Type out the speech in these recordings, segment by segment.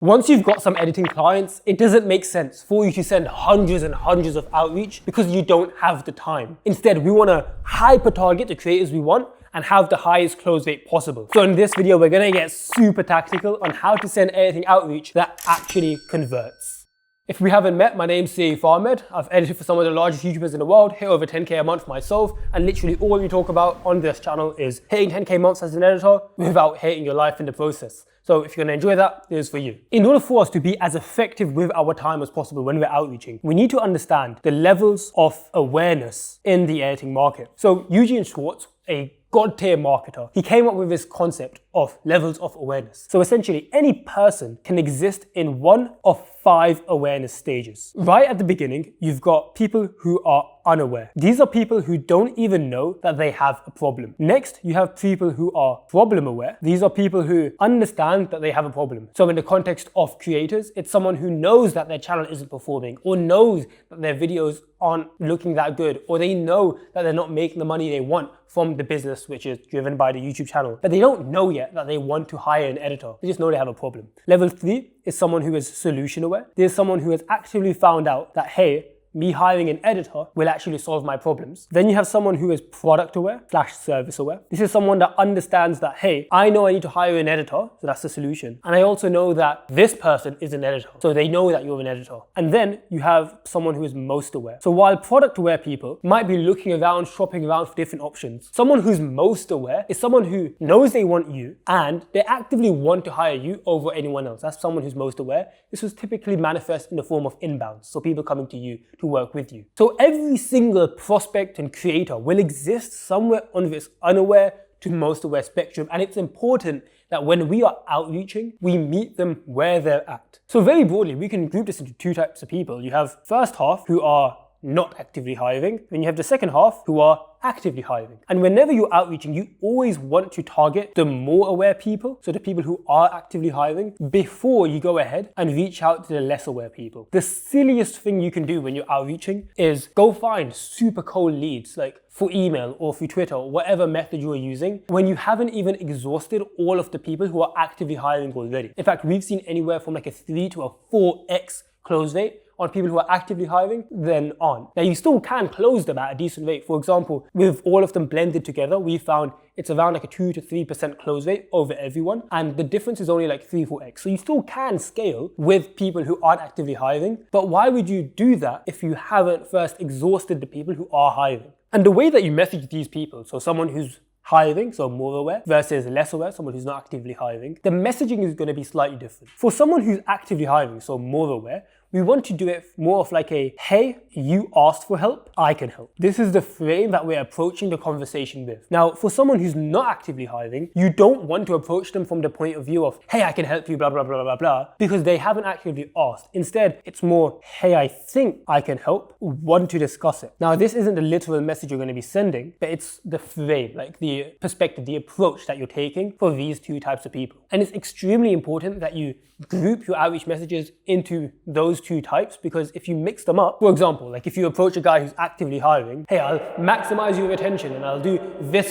Once you've got some editing clients, it doesn't make sense for you to send hundreds and hundreds of outreach because you don't have the time. Instead, we want to hyper target the creators we want and have the highest close rate possible. So in this video, we're gonna get super tactical on how to send editing outreach that actually converts. If we haven't met, my name's Sayeef. I've edited for some of the largest YouTubers in the world, hit over 10K a month myself, and literally all we talk about on this channel is hitting 10K months as an editor without hating your life in the process. So if you're gonna enjoy that, this is for you. In order for us to be as effective with our time as possible when we're outreaching, we need to understand the levels of awareness in the editing market. So Eugene Schwartz, a god-tier marketer, he came up with this concept of levels of awareness. So essentially, any person can exist in one of 5 awareness stages. Right at the beginning, you've got people who are unaware. These are people who don't even know that they have a problem. Next, you have people who are problem aware. These are people who understand that they have a problem. So in the context of creators, it's someone who knows that their channel isn't performing, or knows that their videos aren't looking that good, or they know that they're not making the money they want from the business which is driven by the YouTube channel, but they don't know yet that they want to hire an editor. They just know they have a problem. Level 3 is someone who is solution aware. There's someone who has actively found out that, hey, me hiring an editor will actually solve my problems. Then you have someone who is product aware / service aware. This is someone that understands that, hey, I know I need to hire an editor, so that's the solution. And I also know that this person is an editor, so they know that you're an editor. And then you have someone who is most aware. So while product aware people might be looking around, shopping around for different options, someone who's most aware is someone who knows they want you and they actively want to hire you over anyone else. That's someone who's most aware. This was typically manifest in the form of inbounds, so people coming to you to work with you. So every single prospect and creator will exist somewhere on this unaware to most aware spectrum, and it's important that when we are outreaching, we meet them where they're at. So very broadly, we can group this into 2 types of people. You have first half who are not actively hiring, then you have the second half who are actively hiring. And whenever you're outreaching, you always want to target the more aware people, so the people who are actively hiring, before you go ahead and reach out to the less aware people. The silliest thing you can do when you're outreaching is go find super cold leads, like for email or through Twitter or whatever method you are using, when you haven't even exhausted all of the people who are actively hiring already. In fact, we've seen anywhere from like a 3 to a 4x close rate on people who are actively hiring than on. Now you still can close them at a decent rate. For example, with all of them blended together, we found it's around like a 2 to 3% close rate over everyone. And the difference is only like 3-4x. So you still can scale with people who aren't actively hiring. But why would you do that if you haven't first exhausted the people who are hiring? And the way that you message these people, so someone who's hiring, so more aware, versus less aware, someone who's not actively hiring, the messaging is going to be slightly different. For someone who's actively hiring, so more aware, we want to do it more of like a, hey, you asked for help, I can help. This is the frame that we're approaching the conversation with. Now, for someone who's not actively hiring, you don't want to approach them from the point of view of, hey, I can help you, blah, blah, blah, blah, blah, because they haven't actively asked. Instead, it's more, hey, I think I can help, want to discuss it. Now, this isn't the literal message you're going to be sending, but it's the frame, like the perspective, the approach that you're taking for these 2 types of people. And it's extremely important that you group your outreach messages into those 2 types, because if you mix them up, for example, like if you approach a guy who's actively hiring, hey, I'll maximize your attention and I'll do this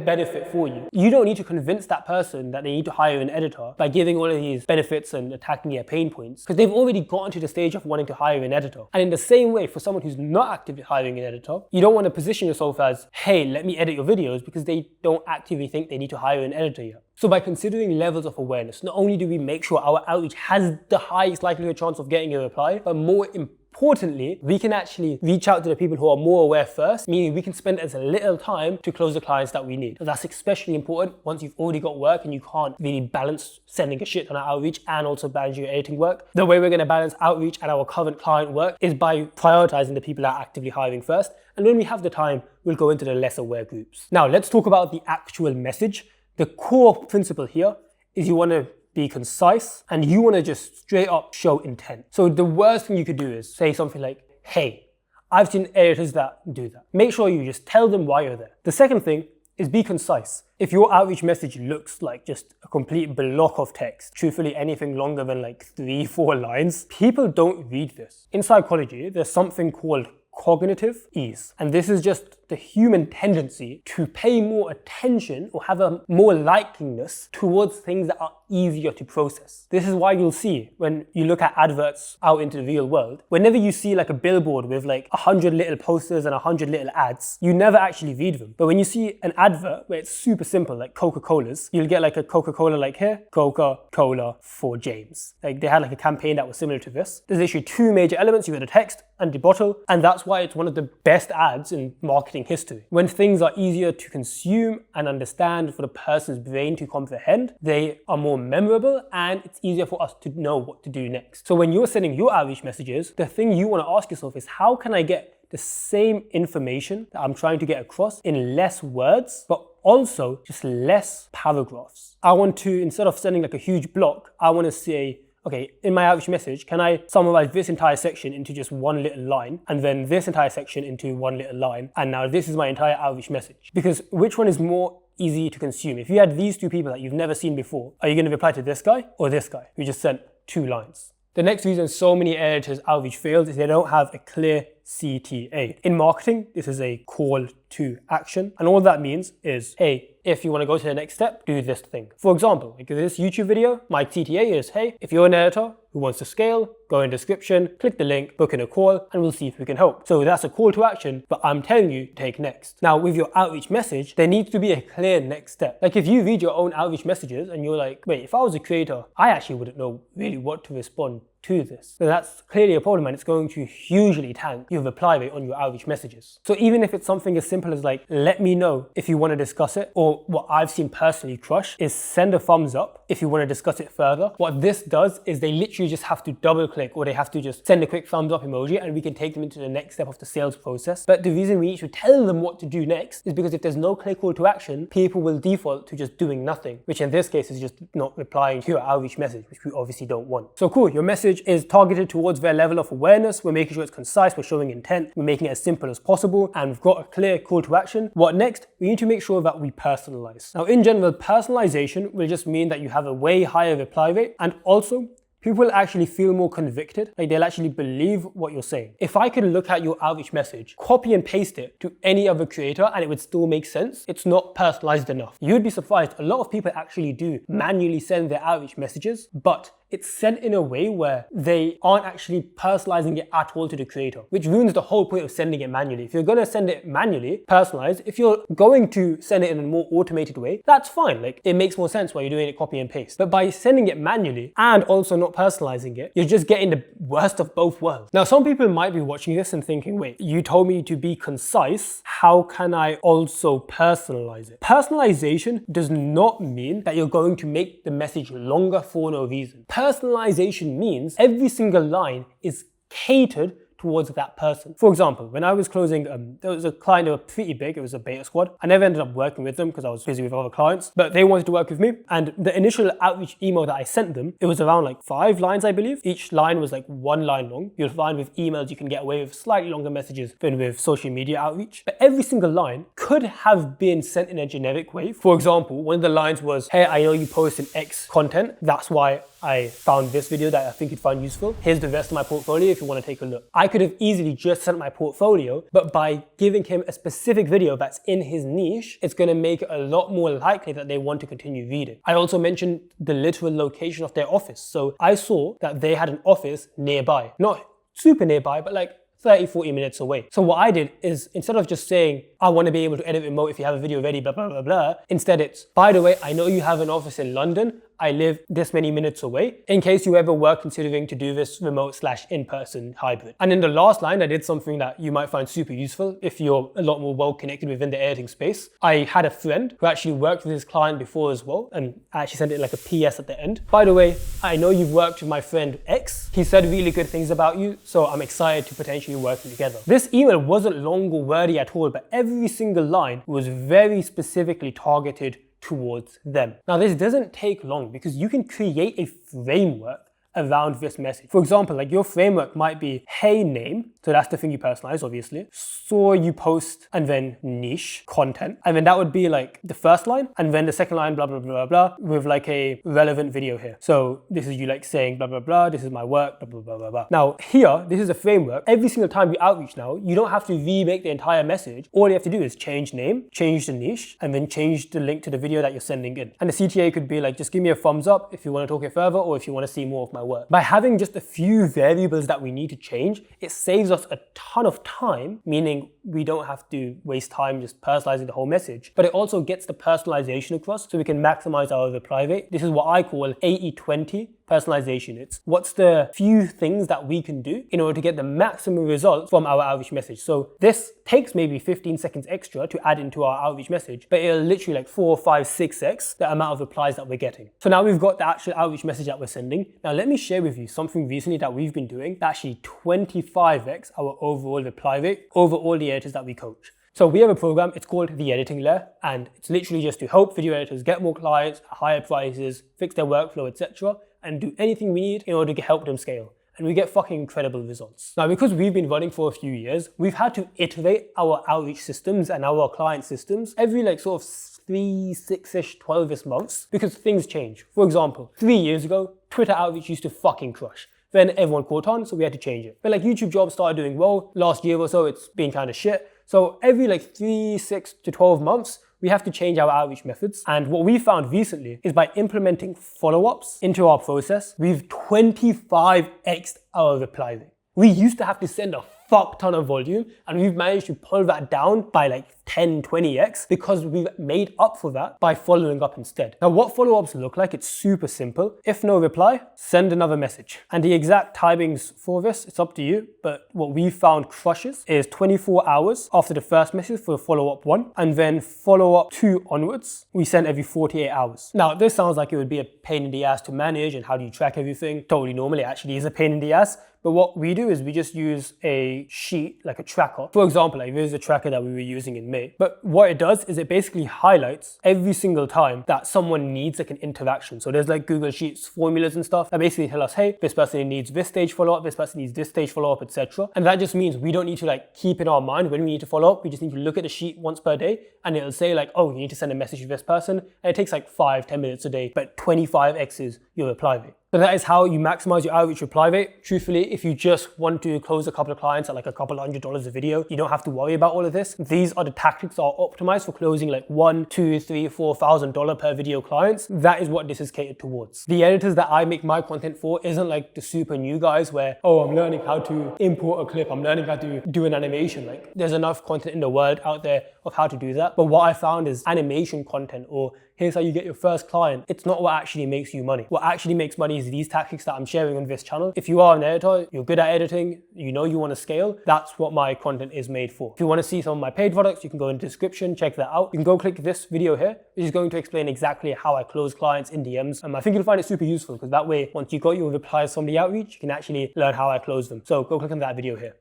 benefit for you. You don't need to convince that person that they need to hire an editor by giving all of these benefits and attacking their pain points, because they've already gotten to the stage of wanting to hire an editor. And in the same way, for someone who's not actively hiring an editor, you don't want to position yourself as, hey, let me edit your videos, because they don't actively think they need to hire an editor yet. So by considering levels of awareness, not only do we make sure our outreach has the highest likelihood chance of getting a reply, but more importantly, we can actually reach out to the people who are more aware first, meaning we can spend as little time to close the clients that we need. So that's especially important once you've already got work and you can't really balance sending a shit ton of outreach and also manage your editing work. The way we're going to balance outreach and our current client work is by prioritizing the people that are actively hiring first. And when we have the time, we'll go into the less aware groups. Now, let's talk about the actual message. The core principle here is you want to be concise and you want to just straight up show intent. So the worst thing you could do is say something like, hey, I've seen editors that do that. Make sure you just tell them why you're there. The second thing is be concise. If your outreach message looks like just a complete block of text, truthfully anything longer than like 3-4 lines, people don't read this. In psychology, there's something called cognitive ease. And this is just the human tendency to pay more attention or have a more likeliness towards things that are easier to process. This is why you'll see when you look at adverts out into the real world, whenever you see like a billboard with like 100 little posters and 100 little ads, you never actually read them. But when you see an advert where it's super simple, like Coca-Cola's, you'll get like a Coca-Cola like here, Coca-Cola for James. Like they had like a campaign that was similar to this. There's actually two major elements. You got the text and the bottle, and that's why it's one of the best ads in marketing history. When things are easier to consume and understand for the person's brain to comprehend, they are more memorable and it's easier for us to know what to do next. So when you're sending your outreach messages, the thing you want to ask yourself is, how can I get the same information that I'm trying to get across in less words, but also just less paragraphs? I want to, instead of sending like a huge block, I want to say, okay, in my outreach message, can I summarize this entire section into just one little line, and then this entire section into one little line, and now this is my entire outreach message? Because which one is more easy to consume? If you had these two people that you've never seen before, are you going to reply to this guy or this guy who just sent 2 lines? The next reason so many editors' outreach fails is they don't have a clear CTA. In marketing, this is a call to action. And all that means is, hey, if you want to go to the next step, do this thing. For example, like this YouTube video, my CTA is, hey, if you're an editor who wants to scale, go in the description, click the link, book in a call, and we'll see if we can help. So that's a call to action, but I'm telling you to take next. Now, with your outreach message, there needs to be a clear next step. Like if you read your own outreach messages and you're like, wait, if I was a creator, I actually wouldn't know really what to respond to this. So that's clearly a problem, and it's going to hugely tank your reply rate on your outreach messages. So even if it's something as simple as like, let me know if you want to discuss it, or what I've seen personally crush is send a thumbs up if you want to discuss it further. What this does is they literally just have to double click, or they have to just send a quick thumbs up emoji, and we can take them into the next step of the sales process. But the reason we need to tell them what to do next is because if there's no clear call to action, people will default to just doing nothing, which in this case is just not replying to your outreach message, which we obviously don't want. So cool, your message is targeted towards their level of awareness. We're making sure it's concise, we're showing intent, we're making it as simple as possible, and we've got a clear call to action. What next? We need to make sure that we personalize. Now, in general, personalization will just mean that you have a way higher reply rate, and also people will actually feel more convicted, like they'll actually believe what you're saying. If I could look at your outreach message, copy and paste it to any other creator and it would still make sense, it's not personalized enough. You'd be surprised, a lot of people actually do manually send their outreach messages, but it's sent in a way where they aren't actually personalizing it at all to the creator, which ruins the whole point of sending it manually. If you're going to send it manually, personalized, if you're going to send it in a more automated way, that's fine. Like it makes more sense while you're doing it copy and paste. But by sending it manually and also not personalizing it, you're just getting the worst of both worlds. Now, some people might be watching this and thinking, wait, you told me to be concise. How can I also personalize it? Personalization does not mean that you're going to make the message longer for no reason. Personalization means every single line is catered towards that person. For example, when I was closing, there was a client that was pretty big, it was a beta squad. I never ended up working with them because I was busy with other clients, but they wanted to work with me. And the initial outreach email that I sent them, it was around like 5 lines, I believe. Each line was like 1 line long. You'll find with emails, you can get away with slightly longer messages than with social media outreach. But every single line could have been sent in a generic way. For example, one of the lines was, hey, I know you post an X content. That's why I found this video that I think you'd find useful. Here's the rest of my portfolio if you want to take a look. I could have easily just sent my portfolio, but by giving him a specific video that's in his niche, it's going to make it a lot more likely that they want to continue reading. I also mentioned the literal location of their office. So I saw that they had an office nearby, not super nearby, but like 30-40 minutes away. So what I did is, instead of just saying, I want to be able to edit remote if you have a video ready, blah, blah, blah, blah, instead it's, by the way, I know you have an office in London. I live this many minutes away, in case you ever were considering to do this remote / in-person hybrid. And in the last line, I did something that you might find super useful if you're a lot more well connected within the editing space. I had a friend who actually worked with his client before as well, and I actually sent it like a PS at the end. By the way, I know you've worked with my friend X. He said really good things about you, so I'm excited to potentially work together. This email wasn't long or wordy at all, but every single line was very specifically targeted towards them. Now, this doesn't take long because you can create a framework around this message. For example, like your framework might be, hey name, So that's the thing you personalize, obviously. Saw you post and then niche content. And then that would be like the first line. And then the second line, blah, blah, blah, blah, with like a relevant video here. So this is you like saying blah, blah, blah. This is my work, blah, blah, blah, blah, blah. Now here, this is a framework. Every single time you outreach now, you don't have to remake the entire message. All you have to do is change name, change the niche, and then change the link to the video that you're sending in. And the CTA could be like, just give me a thumbs up if you want to talk it further or if you want to see more of my work. By having just a few variables that we need to change, it saves us a ton of time, meaning we don't have to waste time just personalizing the whole message, but it also gets the personalization across so we can maximize our reply rate. This is what I call 80-20 personalization. It's what's the few things that we can do in order to get the maximum results from our outreach message. So this takes maybe 15 seconds extra to add into our outreach message, but it'll literally like 4, 5, 6x the amount of replies that we're getting. So now we've got the actual outreach message that we're sending. Now let me share with you something recently that we've been doing that actually 25x our overall reply rate over all the editors that we coach. So we have a program, it's called The Editing Layer, and it's literally just to help video editors get more clients, higher prices, fix their workflow, etc., and do anything we need in order to help them scale. And we get fucking incredible results. Now, because we've been running for a few years, we've had to iterate our outreach systems and our client systems every like sort of 3, 6-ish, 12-ish months because things change. For example, 3 years ago, Twitter outreach used to fucking crush. Then everyone caught on, so we had to change it. But like YouTube jobs started doing well. Last year or so, it's been kind of shit. So every like 3, 6 to 12 months, we have to change our outreach methods. And what we found recently is by implementing follow-ups into our process, we've 25x'd our reply rate. We used to have to send a fuck ton of volume and we've managed to pull that down by like 10, 20x because we've made up for that by following up instead. Now what follow-ups look like, it's super simple. If no reply, send another message. And the exact timings for this, it's up to you, but what we found crushes is 24 hours after the first message for follow-up 1, and then follow-up 2 onwards, we send every 48 hours. Now this sounds like it would be a pain in the ass to manage and how do you track everything? Totally normal, it actually is a pain in the ass. But what we do is we just use a sheet, like a tracker. For example, like this is a tracker that we were using in May. But what it does is it basically highlights every single time that someone needs like an interaction. So there's like Google Sheets formulas and stuff that basically tell us, hey, this person needs this stage follow-up, this person needs this stage follow-up, etc. And that just means we don't need to like keep in our mind when we need to follow up. We just need to look at the sheet once per day and it'll say like, oh, you need to send a message to this person. And it takes like 5-10 minutes a day, but 25x's your reply rate. So that is how you maximize your outreach reply rate. Truthfully, if you just want to close a couple of clients at like a couple $100 a video, you don't have to worry about all of this. These are the tactics that are optimized for closing like $1,000, $2,000, $3,000, $4,000 per video clients. That is what this is catered towards. The editors that I make my content for isn't like the super new guys where, oh, I'm learning how to import a clip, I'm learning how to do an animation. Like there's enough content in the world out there of how to do that. But what I found is animation content or here's how you get your first client. It's not what actually makes you money. What actually makes money is these tactics that I'm sharing on this channel. If you are an editor, you're good at editing, you know you want to scale, that's what my content is made for. If you want to see some of my paid products, you can go in the description, check that out. You can go click this video here, which is going to explain exactly how I close clients in DMs. I think you'll find it super useful because that way, once you got your replies from the outreach, you can actually learn how I close them. So go click on that video here.